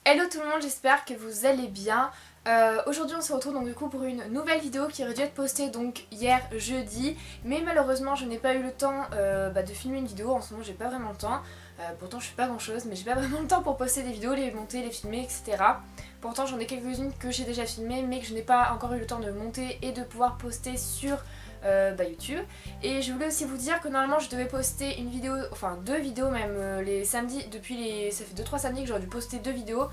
Hello tout le monde, j'espère que vous allez bien. Aujourd'hui on se retrouve donc du coup pour une nouvelle vidéo qui aurait dû être postée donc hier jeudi, mais malheureusement je n'ai pas eu le temps de filmer une vidéo. En ce moment j'ai pas vraiment le temps, pourtant je fais pas grand chose, mais j'ai pas vraiment le temps pour poster des vidéos, les monter, les filmer, etc. Pourtant j'en ai quelques-unes que j'ai déjà filmées mais que je n'ai pas encore eu le temps de monter et de pouvoir poster sur YouTube. Et je voulais aussi vous dire que normalement je devais poster une vidéo, enfin deux vidéos même les samedis, ça fait 2-3 samedis que j'aurais dû poster deux vidéos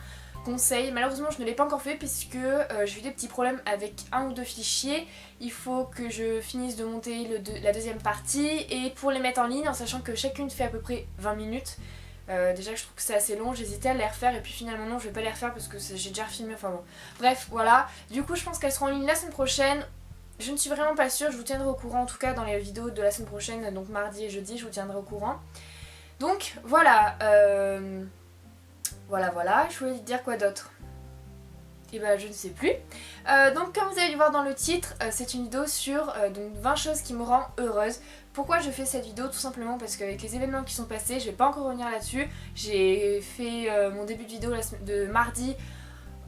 conseils. Malheureusement je ne l'ai pas encore fait puisque j'ai eu des petits problèmes avec un ou deux fichiers. Il faut que je finisse de monter la deuxième partie et pour les mettre en ligne en sachant que chacune fait à peu près 20 minutes. Déjà que je trouve que c'est assez long, j'hésitais à les refaire et puis finalement non je vais pas les refaire parce que j'ai déjà refilmé, enfin bon. Bref voilà, du coup je pense qu'elles seront en ligne la semaine prochaine. Je ne suis vraiment pas sûre, je vous tiendrai au courant en tout cas dans les vidéos de la semaine prochaine, donc mardi et jeudi je vous tiendrai au courant. Donc voilà, voilà, je voulais dire quoi d'autre? Et bah je ne sais plus. Donc comme vous avez dû voir dans le titre, c'est une vidéo sur donc 20 choses qui me rendent heureuse. Pourquoi je fais cette vidéo? Tout simplement parce qu'avec les événements qui sont passés, je vais pas encore revenir là-dessus. J'ai fait mon début de vidéo de mardi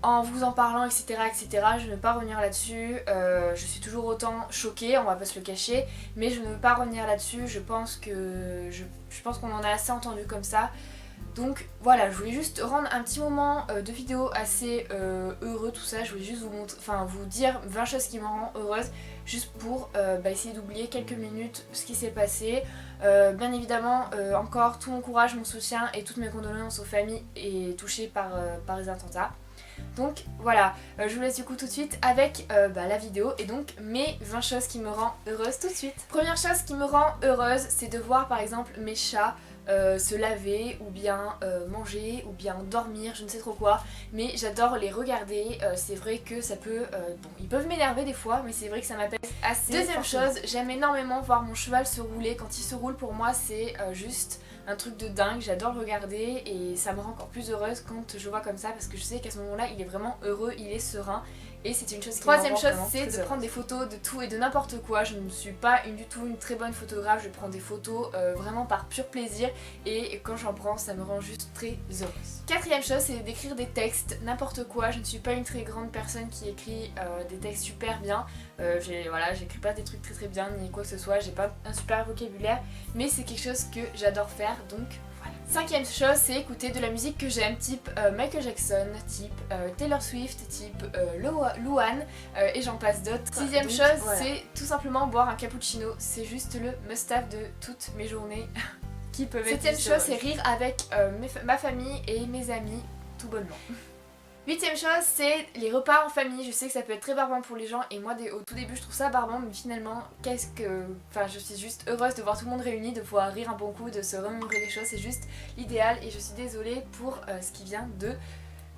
en vous en parlant, etc. etc. Je ne veux pas revenir là-dessus. Je suis toujours autant choquée, on va pas se le cacher, mais je ne veux pas revenir là-dessus. Je pense qu'on en a assez entendu comme ça. Donc voilà, je voulais juste rendre un petit moment de vidéo assez heureux, tout ça. Je voulais juste vous dire 20 choses qui me rendent heureuse, juste pour essayer d'oublier quelques minutes ce qui s'est passé. Bien évidemment, encore tout mon courage, mon soutien et toutes mes condoléances aux familles touchées par les attentats. Donc voilà, je vous laisse du coup tout de suite avec la vidéo et donc mes 20 choses qui me rendent heureuse tout de suite. Première chose qui me rend heureuse, c'est de voir par exemple mes chats se laver ou bien manger ou bien dormir, je ne sais trop quoi, mais j'adore les regarder. C'est vrai que ça peut, ils peuvent m'énerver des fois, mais c'est vrai que ça m'apaise assez. Deuxième chose, j'aime énormément voir mon cheval se rouler. Quand il se roule, pour moi c'est juste un truc de dingue, j'adore le regarder et ça me rend encore plus heureuse quand je vois comme ça parce que je sais qu'à ce moment-là il est vraiment heureux, il est serein et c'est une chose qui me rend vraiment très heureuse. Troisième chose, c'est de prendre des photos de tout et de n'importe quoi. Je ne suis pas du tout une très bonne photographe, je prends des photos vraiment par pur plaisir et quand j'en prends ça me rend juste très heureuse. Quatrième chose, c'est d'écrire des textes, n'importe quoi. Je ne suis pas une très grande personne qui écrit des textes super bien. J'écris pas des trucs très bien ni quoi que ce soit, j'ai pas un super vocabulaire, mais c'est quelque chose que j'adore faire, donc voilà. Cinquième chose, c'est écouter de la musique que j'aime, type Michael Jackson, type Taylor Swift, type Luan et j'en passe d'autres. Sixième chose, voilà, c'est tout simplement boire un cappuccino, c'est juste le must-have de toutes mes journées qui peuvent être. Septième chose, c'est rire avec ma famille et mes amis, tout bonnement. Huitième chose, c'est les repas en famille. Je sais que ça peut être très barbant pour les gens et moi au tout début je trouve ça barbant, mais finalement je suis juste heureuse de voir tout le monde réuni, de pouvoir rire un bon coup, de se remémorer des choses, c'est juste l'idéal et je suis désolée pour ce qui vient de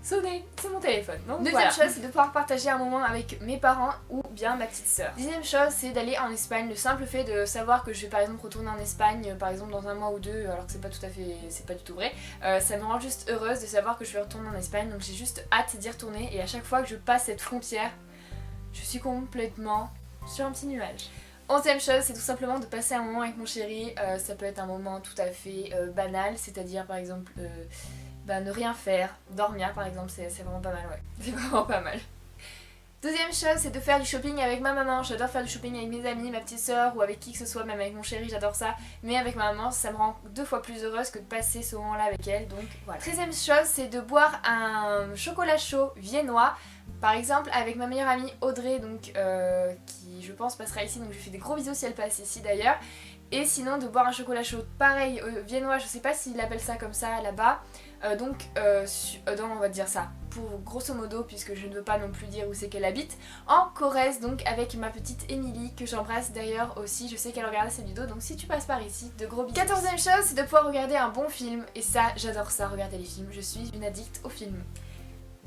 sonner, c'est mon téléphone. Donc deuxième chose, c'est de pouvoir partager un moment avec mes parents ou bien ma petite sœur. Dixième chose, c'est d'aller en Espagne. Le simple fait de savoir que je vais par exemple retourner en Espagne, par exemple dans un mois ou deux, alors que c'est pas du tout vrai, ça me rend juste heureuse de savoir que je vais retourner en Espagne. Donc j'ai juste hâte d'y retourner et à chaque fois que je passe cette frontière, je suis complètement sur un petit nuage. Onzième chose, c'est tout simplement de passer un moment avec mon chéri. Ça peut être un moment tout à fait banal, c'est-à-dire par exemple ne rien faire, dormir par exemple, c'est vraiment pas mal, ouais. C'est vraiment pas mal. Deuxième chose, c'est de faire du shopping avec ma maman. J'adore faire du shopping avec mes amis, ma petite soeur ou avec qui que ce soit, même avec mon chéri, j'adore ça. Mais avec ma maman, ça me rend 2 fois plus heureuse que de passer ce moment-là avec elle, donc voilà. 13e chose, c'est de boire un chocolat chaud viennois. Par exemple avec ma meilleure amie Audrey, donc qui je pense passera ici, donc je lui fais des gros bisous si elle passe ici d'ailleurs. Et sinon de boire un chocolat chaud pareil viennois, je sais pas s'ils l'appellent ça comme ça là-bas. On va dire ça pour grosso modo, puisque je ne veux pas non plus dire où c'est qu'elle habite, en Corrèze, donc avec ma petite Émilie que j'embrasse d'ailleurs aussi, je sais qu'elle regarde cette vidéo, donc si tu passes par ici, de gros bisous. 14e chose, c'est de pouvoir regarder un bon film et ça j'adore ça, regarder les films, je suis une addict aux films.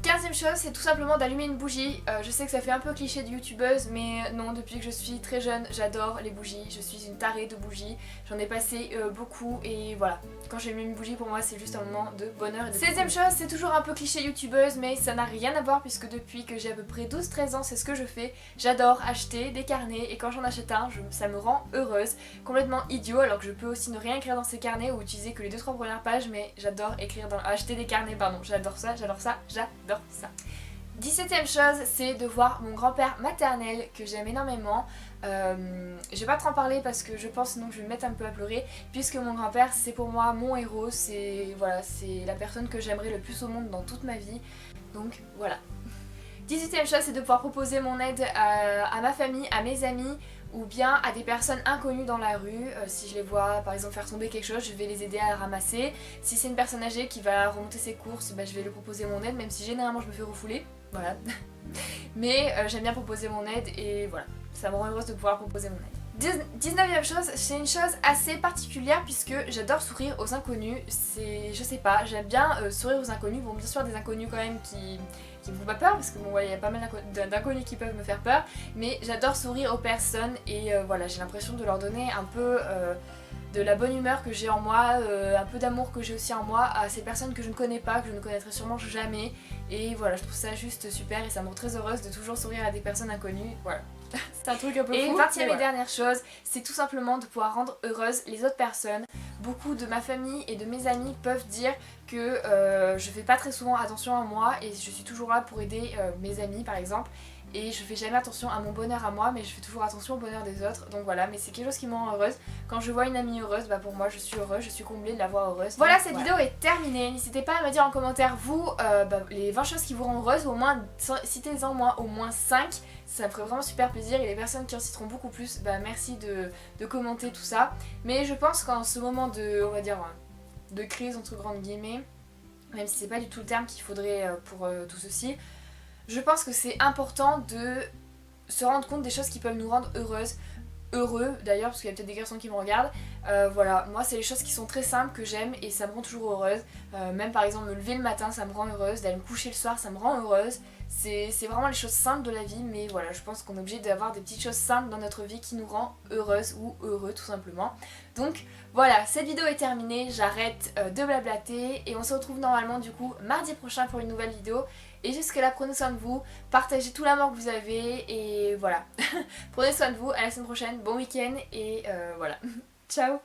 15e chose, c'est tout simplement d'allumer une bougie. Je sais que ça fait un peu cliché de youtubeuse, mais non, depuis que je suis très jeune, j'adore les bougies. Je suis une tarée de bougies. J'en ai passé beaucoup et voilà. Quand j'allume une bougie, pour moi, c'est juste un moment de bonheur et de 16e chose, c'est toujours un peu cliché youtubeuse, mais ça n'a rien à voir puisque depuis que j'ai à peu près 12-13 ans, c'est ce que je fais. J'adore acheter des carnets et quand j'en achète un, ça me rend heureuse. Complètement idiot, alors que je peux aussi ne rien écrire dans ces carnets ou utiliser que les 2-3 premières pages, mais j'adore acheter des carnets, pardon. J'adore ça, j'adore ça, j'adore ça. 17e chose, c'est de voir mon grand-père maternel que j'aime énormément. Je vais pas trop en parler parce que je pense sinon que je vais me mettre un peu à pleurer, puisque mon grand-père c'est pour moi mon héros, c'est voilà, c'est la personne que j'aimerais le plus au monde dans toute ma vie. Donc voilà. 18e chose, c'est de pouvoir proposer mon aide à ma famille, à mes amis ou bien à des personnes inconnues dans la rue. Si je les vois par exemple faire tomber quelque chose, je vais les aider à le ramasser. Si c'est une personne âgée qui va remonter ses courses, bah, je vais lui proposer mon aide, même si généralement je me fais refouler. Voilà. Mais j'aime bien proposer mon aide et voilà, ça me rend heureuse de pouvoir proposer mon aide. 19e chose, c'est une chose assez particulière puisque j'adore sourire aux inconnus. Je sais pas, j'aime bien sourire aux inconnus. Bon, bien sûr des inconnus quand même qui me font pas peur parce que bon ouais, il y a pas mal d'inconnus qui peuvent me faire peur, mais j'adore sourire aux personnes et voilà, j'ai l'impression de leur donner un peu de la bonne humeur que j'ai en moi, un peu d'amour que j'ai aussi en moi à ces personnes que je ne connais pas, que je ne connaîtrai sûrement jamais, et voilà, je trouve ça juste super et ça me rend très heureuse de toujours sourire à des personnes inconnues, voilà. C'est un truc un peu fou. Et 20e et dernière chose, c'est tout simplement de pouvoir rendre heureuse les autres personnes. Beaucoup de ma famille et de mes amis peuvent dire que je fais pas très souvent attention à moi et je suis toujours là pour aider mes amis par exemple. Et je fais jamais attention à mon bonheur à moi, mais je fais toujours attention au bonheur des autres. Donc voilà, mais c'est quelque chose qui me rend heureuse. Quand je vois une amie heureuse, bah pour moi je suis heureuse, je suis comblée de la voir heureuse. Voilà, cette vidéo est terminée. N'hésitez pas à me dire en commentaire vous les 20 choses qui vous rendent heureuse, ou au moins citez-en moi au moins 5. Ça me ferait vraiment super plaisir et les personnes qui en citeront beaucoup plus, bah merci de commenter tout ça. Mais je pense qu'en ce moment de, on va dire, de crise entre grandes guillemets, même si c'est pas du tout le terme qu'il faudrait pour tout ceci, je pense que c'est important de se rendre compte des choses qui peuvent nous rendre heureux d'ailleurs, parce qu'il y a peut-être des garçons qui me regardent. Voilà, moi c'est les choses qui sont très simples que j'aime et ça me rend toujours heureuse. Même par exemple me lever le matin ça me rend heureuse, d'aller me coucher le soir ça me rend heureuse. C'est vraiment les choses simples de la vie, mais voilà, je pense qu'on est obligé d'avoir des petites choses simples dans notre vie qui nous rend heureuse ou heureux tout simplement. Donc voilà, cette vidéo est terminée, j'arrête de blablater et on se retrouve normalement du coup mardi prochain pour une nouvelle vidéo. Et jusque là, prenez soin de vous, partagez tout l'amour que vous avez et voilà. Prenez soin de vous, à la semaine prochaine, bon week-end et voilà. Ciao.